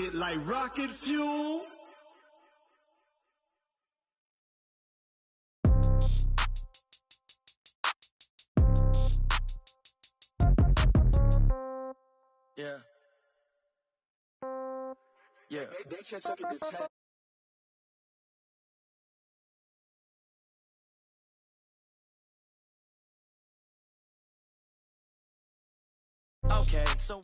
it like rocket fuel. Yeah. Yeah. They can't take it to 10. Okay, so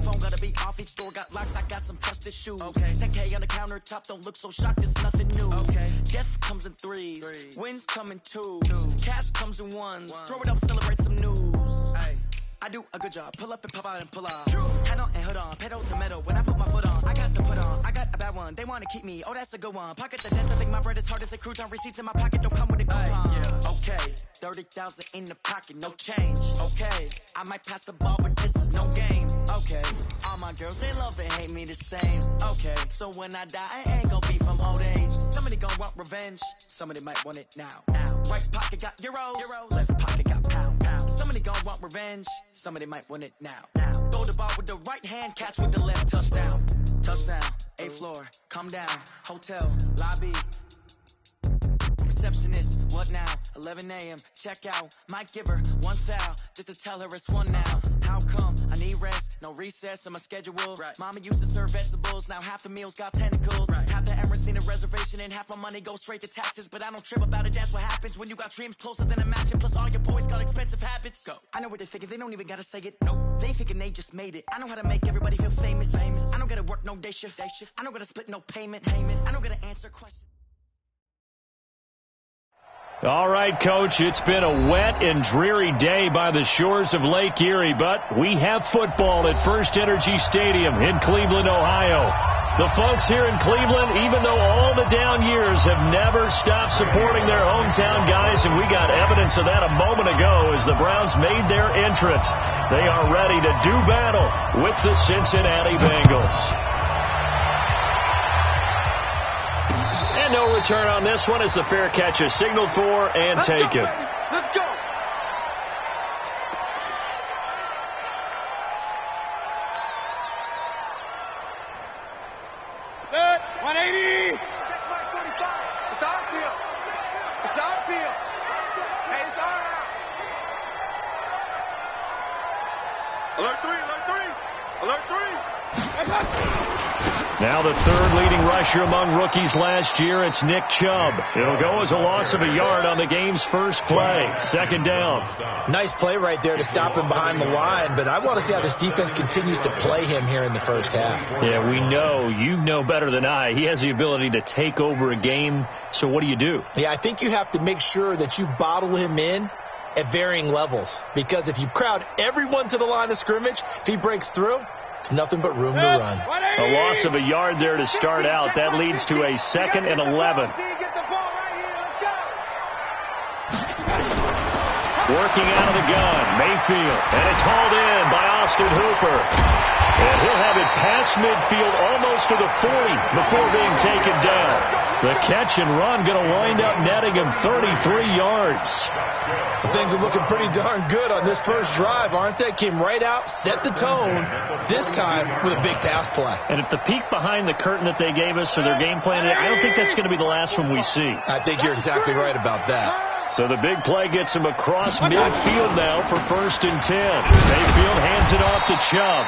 phone gotta be off, each door got locks, I got some trusted shoes. Okay. 10K on the countertop, don't look so shocked, it's nothing new. Okay. Death comes in threes, wins come in twos, cash comes in ones. Throw it up, celebrate some news. Hey. I do a good job, pull up and pop out and pull off. Hat on and hood on, pedal to metal, when I put my foot on, I got to put on, I got a bad one, they wanna keep me, oh that's a good one. Pocket the dents, I think my bread is hard as a crouton, receipts in my pocket don't come with a coupon. Yeah. Okay, 30,000 in the pocket, no change. Okay, I might pass the ball, but this is no game. Okay, all my girls, they love and hate me the same. Okay, so when I die, I ain't gon' be from old age. Somebody gon' want revenge, somebody might want it now. Right pocket got euros, left pocket got pound. Somebody gon' want revenge, somebody might want it now. Go to ball with the right hand, catch with the left, touchdown. Touchdown, 8th floor, come down, hotel, lobby. Receptionist, what now? 11 a.m. check out. Might give her one foul just to tell her it's one now. How come? I need rest, no recess in my schedule. Right. Mama used to serve vegetables, now half the meals got tentacles. Right. Half the Emirates seen a reservation and half my money goes straight to taxes. But I don't trip about it, that's what happens when you got dreams closer than a match. And plus all your boys got expensive habits. Go. I know what they thinking, they don't even gotta say it. Nope. They thinking they just made it. I know how to make everybody feel famous. I don't gotta work no day shift. I don't gotta split no payment. I don't gotta answer questions. All right, Coach, it's been a wet and dreary day by the shores of Lake Erie, but we have football at First Energy Stadium in Cleveland, Ohio. The folks here in Cleveland, even though all the down years, have never stopped supporting their hometown guys, and we got evidence of that a moment ago as the Browns made their entrance. They are ready to do battle with the Cincinnati Bengals. And no return on this one as the fair catch is signaled for and taken. Let's go. Good. 180. It's our field. It's our field. Hey, it's our house. Alert 3, alert 3, alert 3. Now the third leading rusher among rookies last year, it's Nick Chubb. It'll go as a loss of a yard on the game's first play. Second down. Nice play right there to stop him behind the line, but I want to see how this defense continues to play him here in the first half. Yeah, we know. You know better than I. He has the ability to take over a game, so what do? Yeah, I think you have to make sure that you bottle him in at varying levels, because if you crowd everyone to the line of scrimmage, if he breaks through, it's nothing but room to run. A loss of a yard there to start out. That leads to a 2nd and 11. Working out of the gun, Mayfield. And it's hauled in by Austin Hooper. And he'll have it past midfield almost to the 40 before being taken down. The catch and run going to wind up netting him 33 yards. Things are looking pretty darn good on this first drive, aren't they? Came right out, set the tone, this time with a big pass play. And if the peek behind the curtain that they gave us for their game plan, I don't think that's going to be the last one we see. I think you're exactly right about that. So the big play gets him across midfield now for 1st and 10. Mayfield hands it off to Chubb.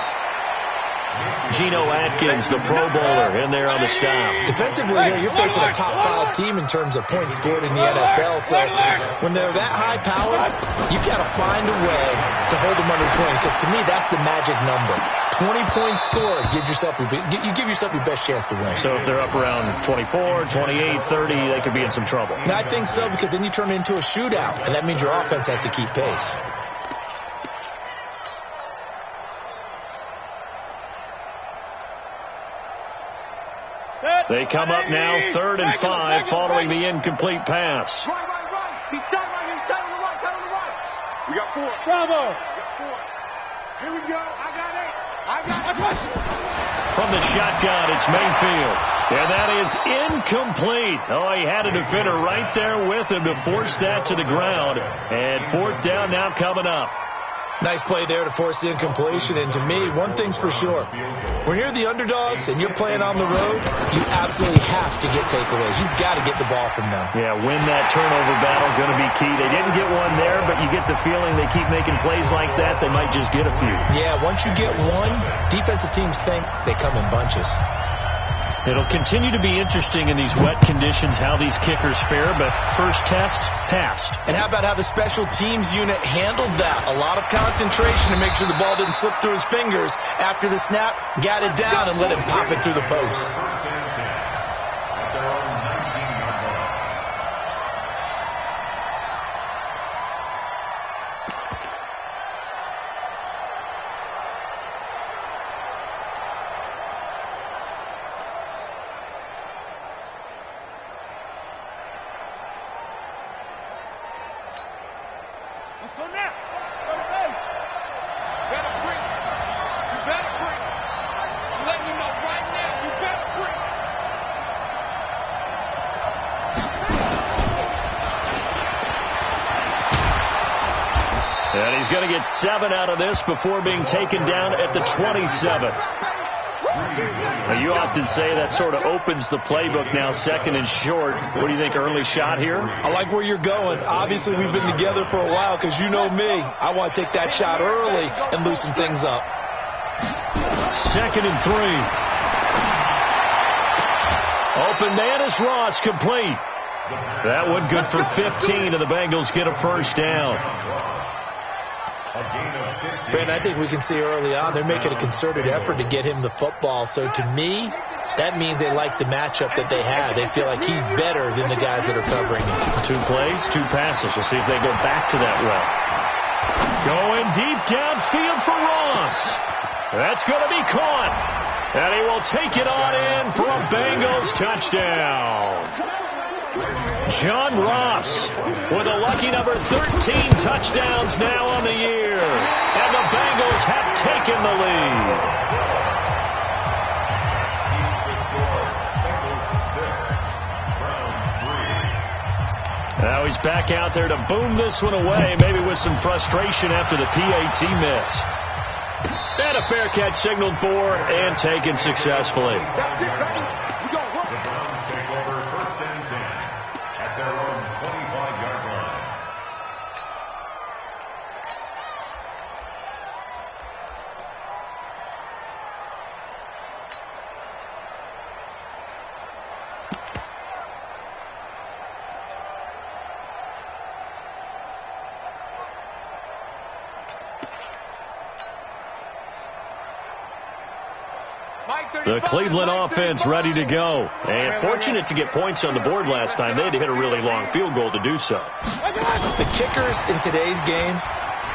Geno Atkins, the Pro Bowler, in there on the stop. Defensively here, you're facing a top 5 team in terms of points scored in the NFL. So when they're that high-powered, you got to find a way to hold them under 20. Because to me, that's the magic number. 20-point score, you give yourself your best chance to win. So if they're up around 24, 28, 30, they could be in some trouble. And I think so, because then you turn it into a shootout, and that means your offense has to keep pace. They come up now 3rd and 5 following the incomplete pass. Right. He's tight right here. He's tight on the right. We got 4. Bravo. We got 4. Here we go. I got it. From the shotgun, it's Mayfield. And that is incomplete. Oh, he had a defender right there with him to force that to the ground. And 4th down now coming up. Nice play there to force the incompletion. And to me, one thing's for sure. When you're the underdogs and you're playing on the road, you absolutely have to get takeaways. You've got to get the ball from them. Yeah, win that turnover battle, going to be key. They didn't get one there, but you get the feeling they keep making plays like that, they might just get a few. Yeah, once you get one, defensive teams think they come in bunches. It'll continue to be interesting in these wet conditions how these kickers fare, but first test, passed. And how about how the special teams unit handled that? A lot of concentration to make sure the ball didn't slip through his fingers. After the snap, got it down and let him pop it through the posts. Let's go now. Go to base. You better bring it. I'm letting you know right now. You better bring it. And he's going to get 7 out of this before being taken down at the 27. Now, you often say that sort of opens the playbook now, 2nd and short. What do you think, early shot here? I like where you're going. Obviously, we've been together for a while because you know me. I want to take that shot early and loosen things up. 2nd and 3. Open man is Ross, complete. That one good for 15, and the Bengals get a first down. Brandon, I think we can see early on they're making a concerted effort to get him the football. So to me, that means they like the matchup that they have. They feel like he's better than the guys that are covering him. 2 plays, 2 passes. We'll see if they go back to that route. Going deep downfield for Ross. That's going to be caught. And he will take it on in for a Bengals touchdown. John Ross with a lucky number 13 touchdowns now on the year. And the Bengals have taken the lead. Now he's back out there to boom this one away, maybe with some frustration after the PAT miss. And a fair catch signaled for and taken successfully. The Cleveland offense ready to go. And fortunate to get points on the board last time. They had to hit a really long field goal to do so. The kickers in today's game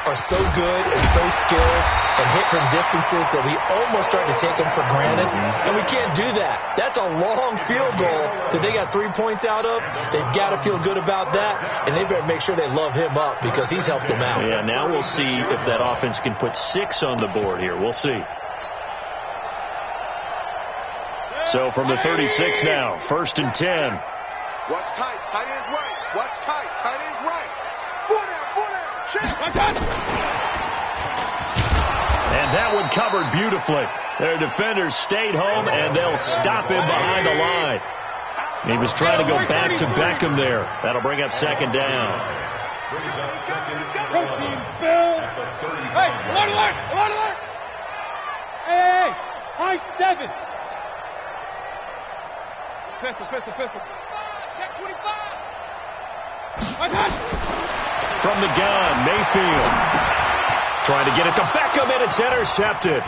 are so good and so skilled and hit from distances that we almost start to take them for granted. And we can't do that. That's a long field goal that they got 3 points out of. They've got to feel good about that. And they better make sure they love him up because he's helped them out. Yeah, now we'll see if that offense can put 6 on the board here. We'll see. So from the 36 now, 1st and 10. Watch tight, tight end's right. Watch tight, tight end's right. 4 down, check. And that one covered beautifully. Their defenders stayed home, and they'll stop him behind the line. He was trying to go back to Beckham there. That'll bring up 2nd down. Protein spill. Hey, alert, alert, alert, alert. Hey, high 7. Pistol. Check 25. From the gun, Mayfield. Trying to get it to Beckham, and it's intercepted.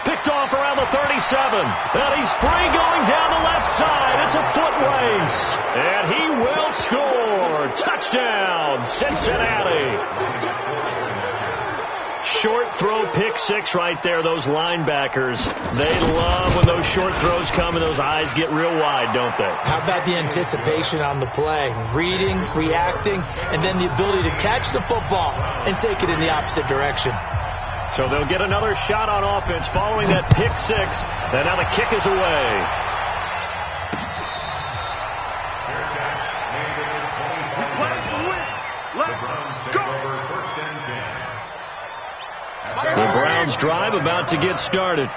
Picked off around the 37. And he's free going down the left side. It's a foot race. And he will score. Touchdown, Cincinnati. short throw pick six right there, those linebackers. They love when those short throws come and those eyes get real wide, don't they? How about the anticipation on the play? Reading, reacting, and then the ability to catch the football and take it in the opposite direction. So they'll get another shot on offense following that pick six. And now the kick is away. The Browns drive about to get started.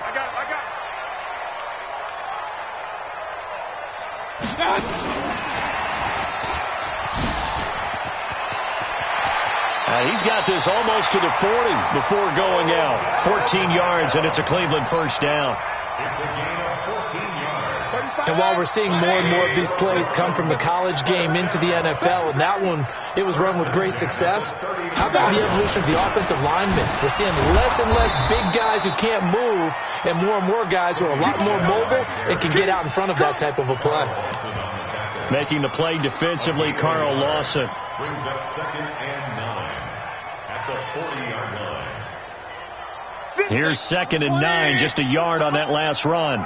He's got this almost to the 40 before going out. 14 yards, and it's a Cleveland first down. It's a gain of 14 yards. And while we're seeing more and more of these plays come from the college game into the NFL, and that one, it was run with great success, how about the evolution of the offensive linemen? We're seeing less and less big guys who can't move and more guys who are a lot more mobile and can get out in front of that type of a play. Making the play defensively, Carl Lawson. Brings up 2nd and 9 at the 40-yard line. Here's 2nd and 9, just a yard on that last run.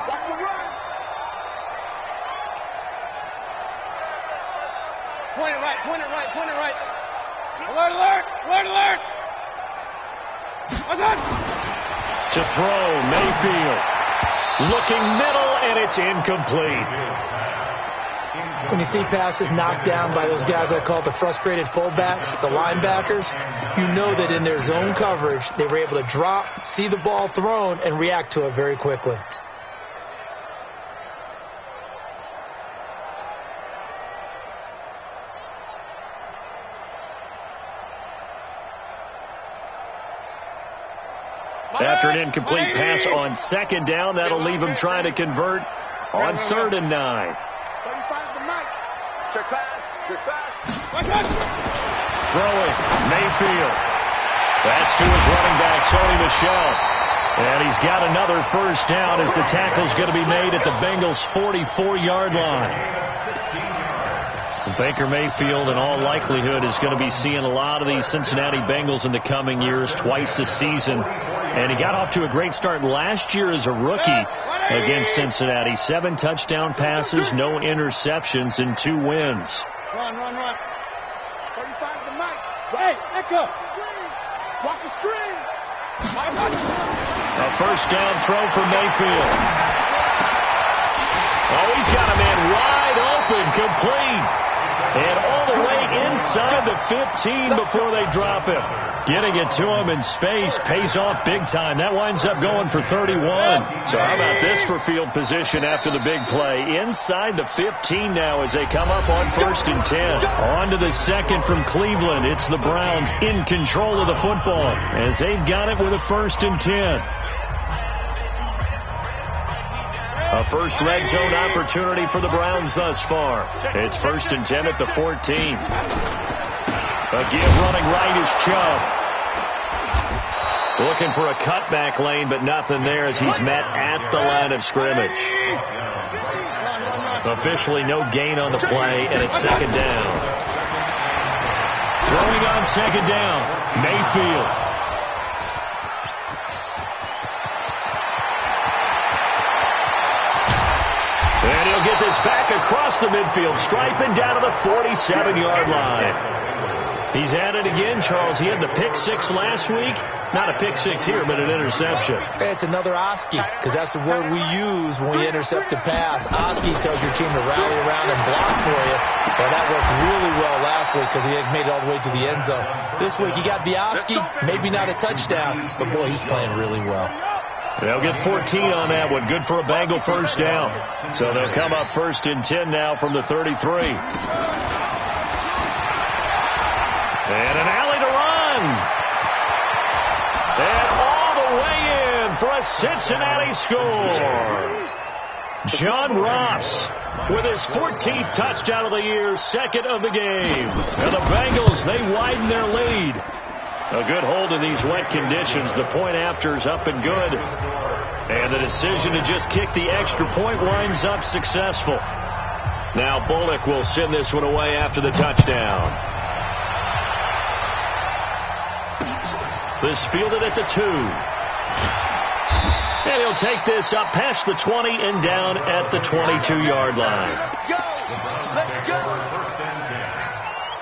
Point it right. Alert. To throw, Mayfield. Looking middle, and it's incomplete. When you see passes knocked down by those guys I call the frustrated fullbacks, the linebackers, you know that in their zone coverage, they were able to drop, see the ball thrown, and react to it very quickly. After an incomplete pass on 2nd down, that'll leave him trying to convert on 3rd and 9. 35 to Mike. Check pass. Throwing, Mayfield. That's to his running back, Sony Michel. And he's got another first down as the tackle's going to be made at the Bengals' 44-yard line. Baker Mayfield, in all likelihood, is going to be seeing a lot of these Cincinnati Bengals in the coming years, twice a season. And he got off to a great start last year as a rookie against Cincinnati. 7 touchdown passes, no interceptions, and 2 wins. Run. 35 to Mike. Hey, Echo. Watch the screen. A first down throw for Mayfield. Oh, he's got a man wide open, complete. And all the way inside the 15 before they drop him. Getting it to him in space pays off big time. That winds up going for 31. So how about this for field position after the big play? Inside the 15 now as they come up on 1st and 10. On to the 2nd from Cleveland. It's the Browns in control of the football as they've got it with a 1st and 10. A first red zone opportunity for the Browns thus far. It's 1st and 10 at the 14. Again, running right is Chubb. Looking for a cutback lane, but nothing there as he's met at the line of scrimmage. Officially no gain on the play, and it's 2nd down. Throwing on 2nd down, Mayfield. And he'll get this back across the midfield stripe and down to the 47-yard line. He's at it again, Charles. He had the pick 6 last week. Not a pick 6 here, but an interception. It's another Oski, because that's the word we use when we intercept a pass. Oski tells your team to rally around and block for you. Well, that worked really well last week because he made it all the way to the end zone. This week he got the Oski, maybe not a touchdown, but boy, he's playing really well. They'll get 14 on that one. Good for a Bengal first down. So they'll come up 1st and 10 now from the 33. And an alley to run. And all the way in for a Cincinnati score. John Ross with his 14th touchdown of the year, 2nd of the game. And the Bengals, they widen their lead. A good hold in these wet conditions. The point after is up and good. And the decision to just kick the extra point winds up successful. Now Bullock will send this one away after the touchdown. This fielded at the 2. And he'll take this up past the 20 and down at the 22-yard line. Let's go! Let's go! First and 10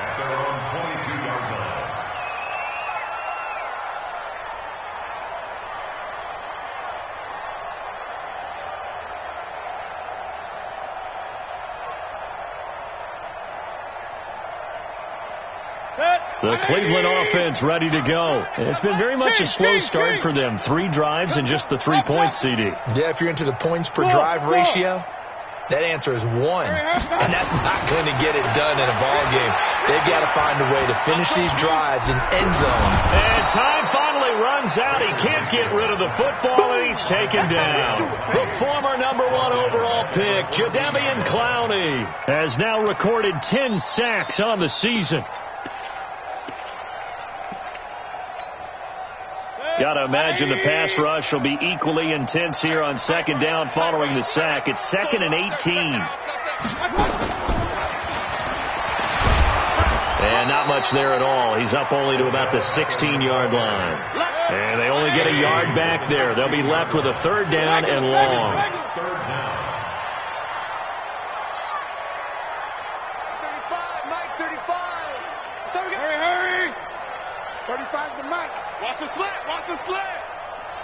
at their own 22-yard line. The Cleveland offense ready to go. It's been very much a slow start for them. 3 drives and just the 3 points, CD. Yeah, if you're into the points per drive ratio, that answer is 1. And that's not going to get it done in a ball game. They've got to find a way to finish these drives in end zone. And time finally runs out. He can't get rid of the football, and he's taken down. The former #1 overall pick, Jadeveon Clowney, has now recorded 10 sacks on the season. Got to imagine the pass rush will be equally intense here on second down following the sack. It's 2nd and 18. And not much there at all. He's up only to about the 16-yard line. And they only get a yard back there. They'll be left with a 3rd down and long. 35, Mike, 35. So we got hurry. 35's the Mike. Watch the slant, watch the slant.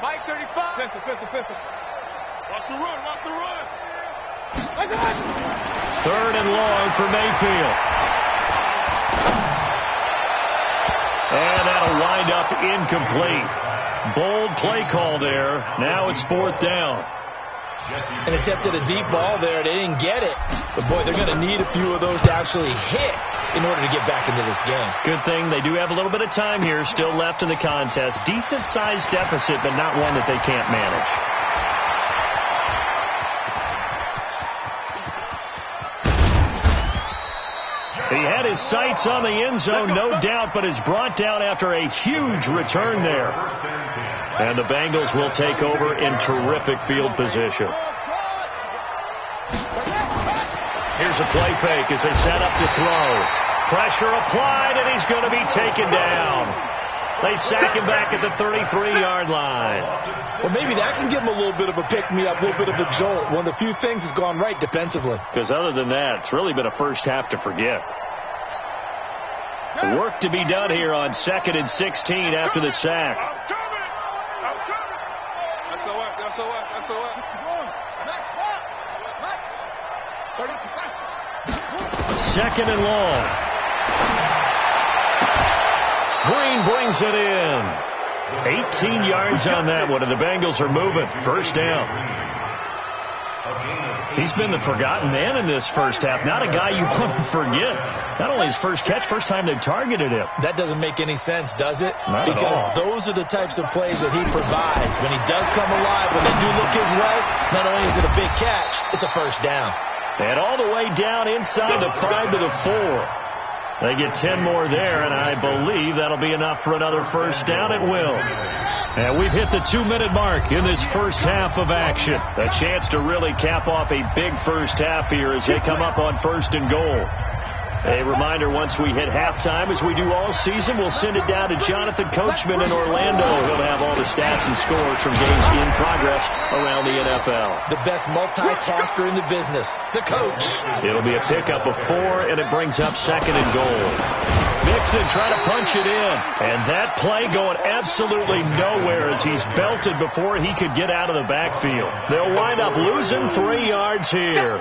Mike, 35. Pistol. Watch the run, watch the run. 3rd and long for Mayfield. And that'll wind up incomplete. Bold play call there. Now it's 4th down. And attempted a deep ball there. They didn't get it. But, boy, they're going to need a few of those to actually hit in order to get back into this game. Good thing they do have a little bit of time here still left in the contest. Decent-sized deficit, but not one that they can't manage. He had his sights on the end zone, no doubt, but is brought down after a huge return there. And the Bengals will take over in terrific field position. Here's a play fake as they set up to throw. Pressure applied, and he's going to be taken down. They sack him back at the 33-yard line. Well, maybe that can give him a little bit of a pick-me-up, a little bit of a jolt. One of the few things has gone right defensively. Because other than that, it's really been a first half to forget. Work to be done here on 2nd and 16 after the sack. I'm coming. SOS. 2nd and long. Green brings it in. 18 yards on that one, and the Bengals are moving. 1st down. He's been the forgotten man in this first half. Not a guy you want to forget. Not only his first catch, first time they've targeted him. That doesn't make any sense, does it? Not because at all. those are the types of plays that he provides. When he does come alive, when they do look his way, not only is it a big catch, it's a 1st down. And all the way down inside the 5 to the 4. They get 10 more there, and I believe that'll be enough for another 1st down. It will. And we've hit the 2-minute mark in this first half of action. A chance to really cap off a big first half here as they come up on 1st and goal. A reminder, once we hit halftime, as we do all season, we'll send it down to Jonathan Coachman in Orlando. He'll have all the stats and scores from games in progress around the NFL. The best multitasker in the business, the coach. It'll be a pickup of 4, and it brings up 2nd and goal. Mixon trying to punch it in. And that play going absolutely nowhere as he's belted before he could get out of the backfield. They'll wind up losing 3 yards here.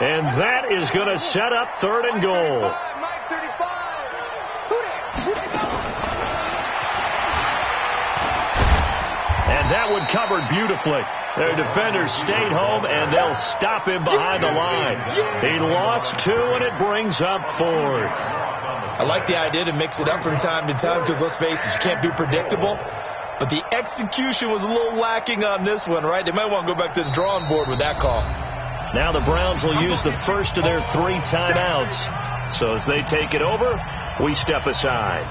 And that is going to set up 3rd and goal. Mike, 35. And that one covered beautifully. Their defenders stayed home, and they'll stop him behind the line. He lost 2, and it brings up 4th. I like the idea to mix it up from time to time because, let's face it, you can't be predictable. But the execution was a little lacking on this one, right? They might want to go back to the drawing board with that call. Now the Browns will use the first of their 3 timeouts. So as they take it over, we step aside.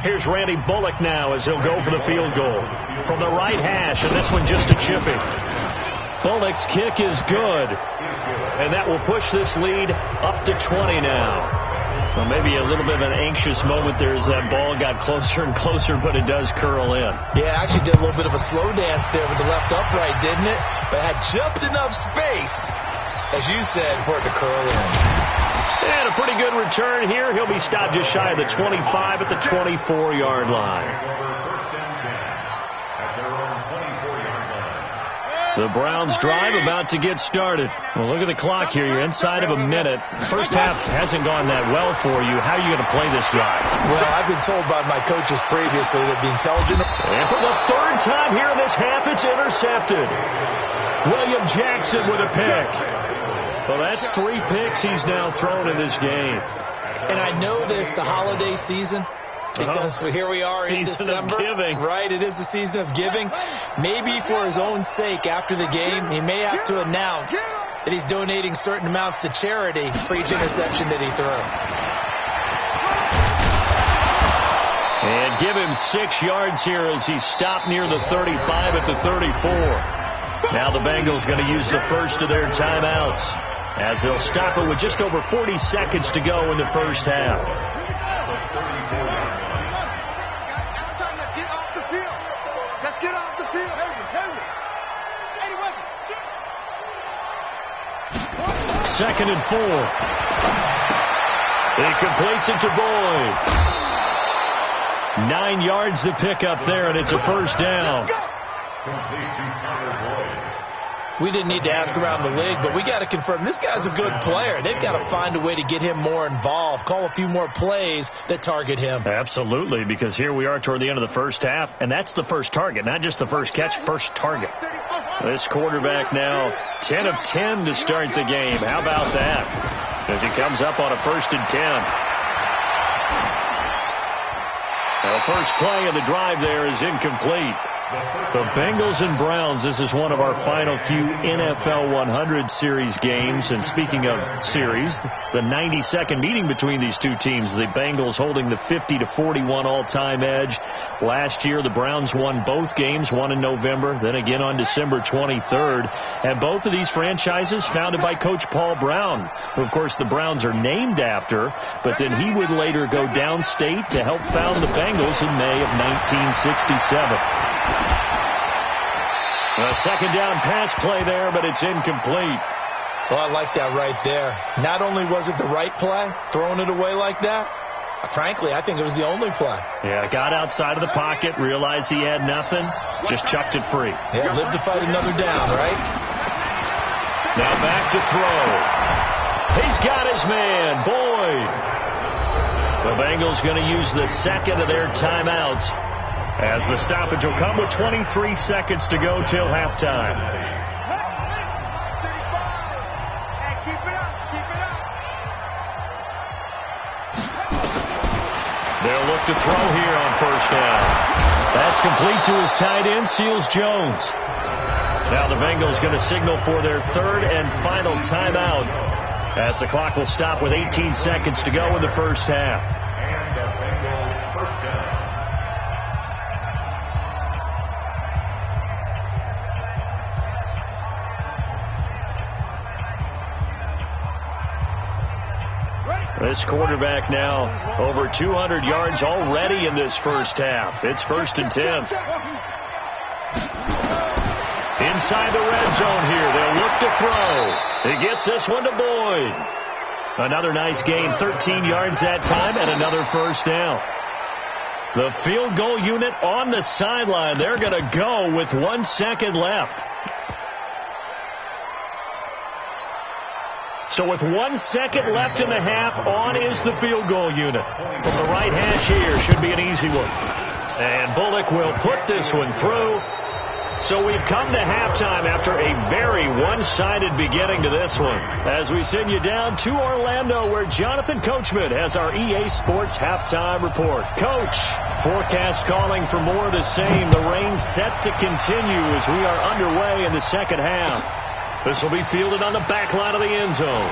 Here's Randy Bullock now as he'll go for the field goal. From the right hash, and this one just a chipping. Bullock's kick is good. And that will push this lead up to 20 now. Well, maybe a little bit of an anxious moment there as that ball got closer and closer, but it does curl in. Yeah, actually did a little bit of a slow dance there with the left upright, didn't it? But had just enough space, as you said, for it to curl in. And a pretty good return here. He'll be stopped just shy of the 25 at the 24-yard line. The Browns drive about to get started. Well, look at the clock here. You're inside of a minute. First half hasn't gone that well for you. How are you going to play this drive? Well, I've been told by my coaches previously that the intelligent... And for the third time here in this half, it's intercepted. William Jackson with a pick. Well, that's 3 picks he's now thrown in this game. And I know this, the holiday season... Because here we are in December, right? It is the season of giving. Maybe for his own sake, after the game, he may have to announce that he's donating certain amounts to charity for each interception that he threw. And give him 6 yards here as he stopped near the 35 at the 34. Now the Bengals going to use the first of their timeouts as they'll stop it with just over 40 seconds to go in the first half. Let's get off the field. Second and 4. He completes it to Boyd. 9 yards to pick up there, and it's a first down. We didn't need to ask around the league, but we got to confirm this guy's a good player. They've got to find a way to get him more involved, call a few more plays that target him. Absolutely, because here we are toward the end of the first half, and that's the first target, not just the first catch, first target. This quarterback now 10 of 10 to start the game. How about that? As he comes up on a 1st and 10. The first play of the drive there is incomplete. The Bengals and Browns, this is one of our final few NFL 100 series games. And speaking of series, the 92nd meeting between these two teams. The Bengals holding the 50-41 all-time edge. Last year, the Browns won both games, one in November, then again on December 23rd. And both of these franchises founded by Coach Paul Brown, who, of course, the Browns are named after. But then he would later go downstate to help found the Bengals in May of 1967. A second down pass play there, but it's incomplete. Well, I like that right there. Not only was it the right play, throwing it away like that, frankly, I think it was the only play. Yeah, got outside of the pocket, realized he had nothing, just chucked it free. Yeah, lived to fight another down, right? Now back to throw. He's got his man, Boyd. The Bengals going to use the second of their timeouts, as the stoppage will come with 23 seconds to go till halftime. They'll look to throw here on first down. That's complete to his tight end, Seals Jones. Now the Bengals going to signal for their third and final timeout, as the clock will stop with 18 seconds to go in the first half. And the Bengals first down. This quarterback now over 200 yards already in this first half. It's 1st and 10. Inside the red zone here. They'll look to throw. He gets this one to Boyd. Another nice gain, 13 yards that time, and another first down. The field goal unit on the sideline. They're going to go with 1 second left. So with 1 second left in the half, on is the field goal unit. From the right hash here, should be an easy one. And Bullock will put this one through. So we've come to halftime after a very one-sided beginning to this one, as we send you down to Orlando, where Jonathan Coachman has our EA Sports halftime report. Coach, forecast calling for more of the same. The rain set to continue as we are underway in the second half. This will be fielded on the back line of the end zone.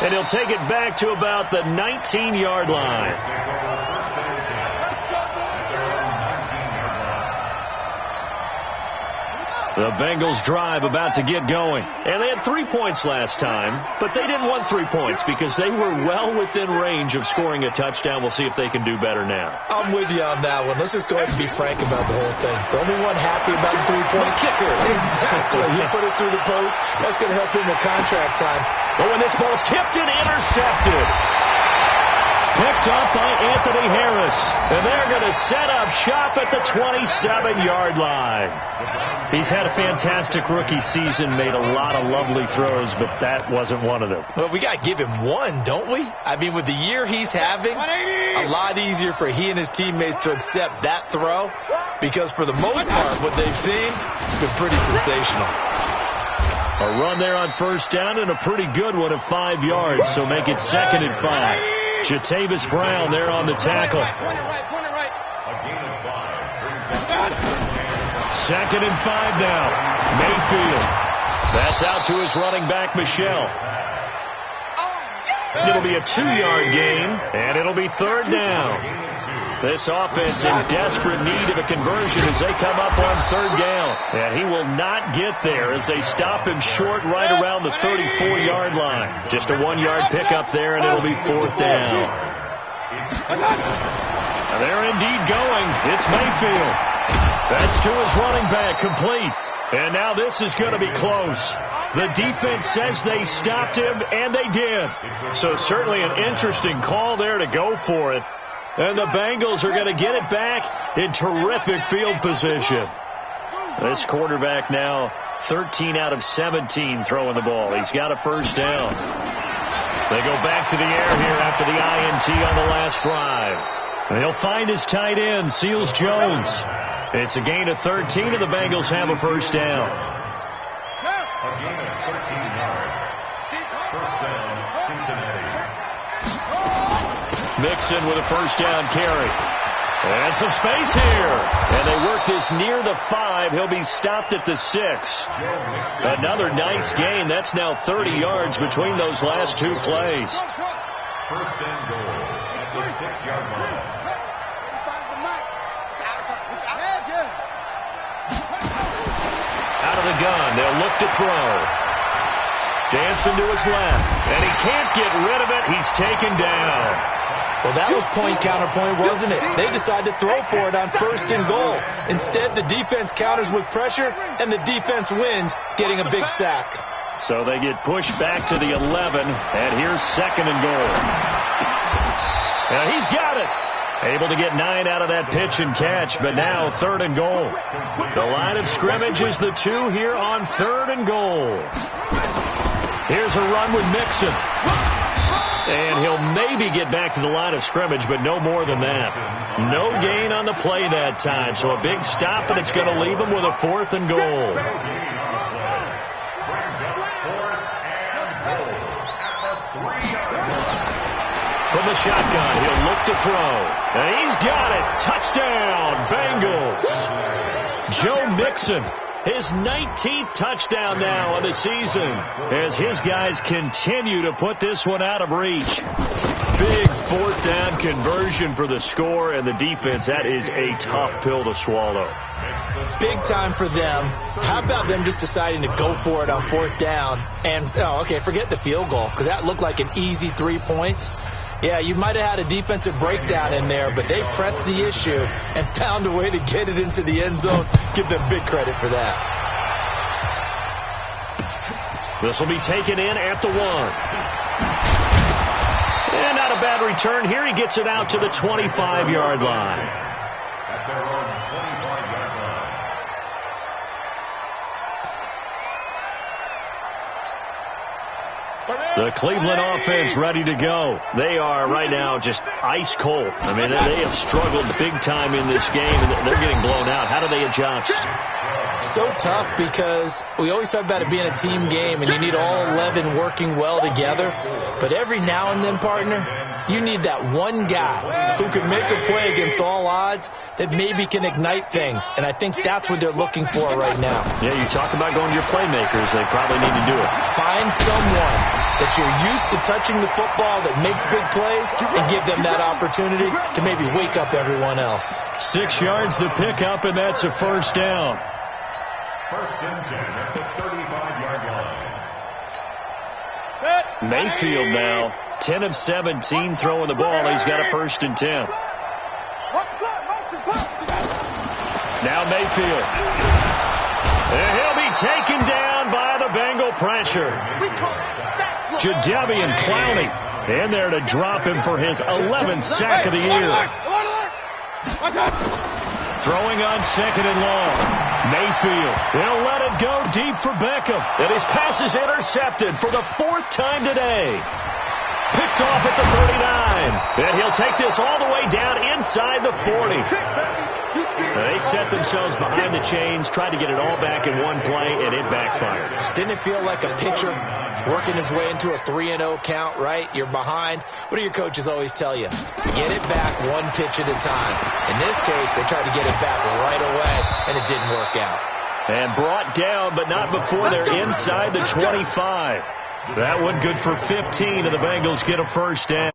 And he'll take it back to about the 19-yard line. The Bengals drive about to get going. And they had 3 points last time, but they didn't want 3 points because they were well within range of scoring a touchdown. We'll see if they can do better now. I'm with you on that one. Let's just go ahead and be frank about the whole thing. The only one happy about the 3-point kicker. Exactly. He put it through the post. That's going to help him with contract time. But when this ball's tipped and intercepted. Picked up by Anthony Harris. And they're going to set up shop at the 27-yard line. He's had a fantastic rookie season, made a lot of lovely throws, but that wasn't one of them. Well, we got to give him one, don't we? I mean, with the year he's having, a lot easier for he and his teammates to accept that throw because for the most part, what they've seen, it's been pretty sensational. A run there on first down and a pretty good one of 5 yards, so make it 2nd and 5. Jatavis Brown there on the tackle. 2nd and 5 now. Mayfield. That's out to his running back, Michelle. It'll be a 2-yard gain, and it'll be 3rd down. This offense in desperate need of a conversion as they come up on 3rd down. And he will not get there as they stop him short right around the 34-yard line. Just a 1-yard pickup there, and it'll be 4th down. They're indeed going. It's Mayfield. That's to his running back, complete. And now this is going to be close. The defense says they stopped him, and they did. So certainly an interesting call there to go for it. And the Bengals are going to get it back in terrific field position. This quarterback now 13 out of 17 throwing the ball. He's got a 1st down. They go back to the air here after the INT on the last drive. And he'll find his tight end, Seals Jones. It's a gain of 13, and the Bengals have a 1st down. A gain of 13 yards. 1st down, Cincinnati. Mixon with a 1st down carry. And some space here. And they work this near the 5. He'll be stopped at the 6. Another nice gain. That's now 30 yards between those last 2 plays. 1st and goal at the 6-yard line. Out of the gun. They'll look to throw. Dancing to his left. And he can't get rid of it. He's taken down. Well, that was point counterpoint, wasn't it? They decided to throw for it on 1st and goal. Instead, the defense counters with pressure, and the defense wins, getting a big sack. So they get pushed back to the 11, and here's 2nd and goal. Now he's got it. Able to get 9 out of that pitch and catch, but now 3rd and goal. The line of scrimmage is the 2 here on 3rd and goal. Here's a run with Mixon. And he'll maybe get back to the line of scrimmage, but no more than that. No gain on the play that time. So a big stop, and it's going to leave him with a 4th and goal. From the shotgun, he'll look to throw. And he's got it. Touchdown, Bengals. Joe Mixon. His 19th touchdown now of the season as his guys continue to put this one out of reach. Big 4th down conversion for the score, and the defense, that is a tough pill to swallow. Big time for them. How about them just deciding to go for it on 4th down? And, forget the field goal, because that looked like an easy 3 points. Yeah, you might have had a defensive breakdown in there, but they pressed the issue and found a way to get it into the end zone. Give them big credit for that. This will be taken in at the 1. And not a bad return here. He gets it out to the 25-yard line. At their own 25-yard line. The Cleveland offense ready to go. They are right now just ice cold. I mean, they have struggled big time in this game, and they're getting blown out. How do they adjust? So tough because we always talk about it being a team game, and you need all 11 working well together. But every now and then, partner, you need that one guy who can make a play against all odds that maybe can ignite things. And I think that's what they're looking for right now. Yeah, you talk about going to your playmakers. They probably need to do it. Find someone that you're used to touching the football that makes big plays and give them that opportunity to maybe wake up everyone else. 6 yards to pick up, and that's a 1st down. First and 10 at the 35-yard line. Mayfield now, 10 of 17 throwing the ball. He's got a first and 10. Now Mayfield. And he'll be taken down by the Bengal pressure. Jadeveon Clowney in there to drop him for his 11th sack of the year. Throwing on second and long. Mayfield will let it go deep for Beckham. And his pass is intercepted for the 4th time today. Picked off at the 39. And he'll take this all the way down inside the 40. They set themselves behind the chains, tried to get it all back in one play, and it backfired. Didn't it feel like a pitcher working his way into a 3-0 count, right? You're behind. What do your coaches always tell you? Get it back one pitch at a time. In this case, they tried to get it back right away, and it didn't work out. And brought down, but not before they're inside the 25. That one good for 15, and the Bengals get a first down.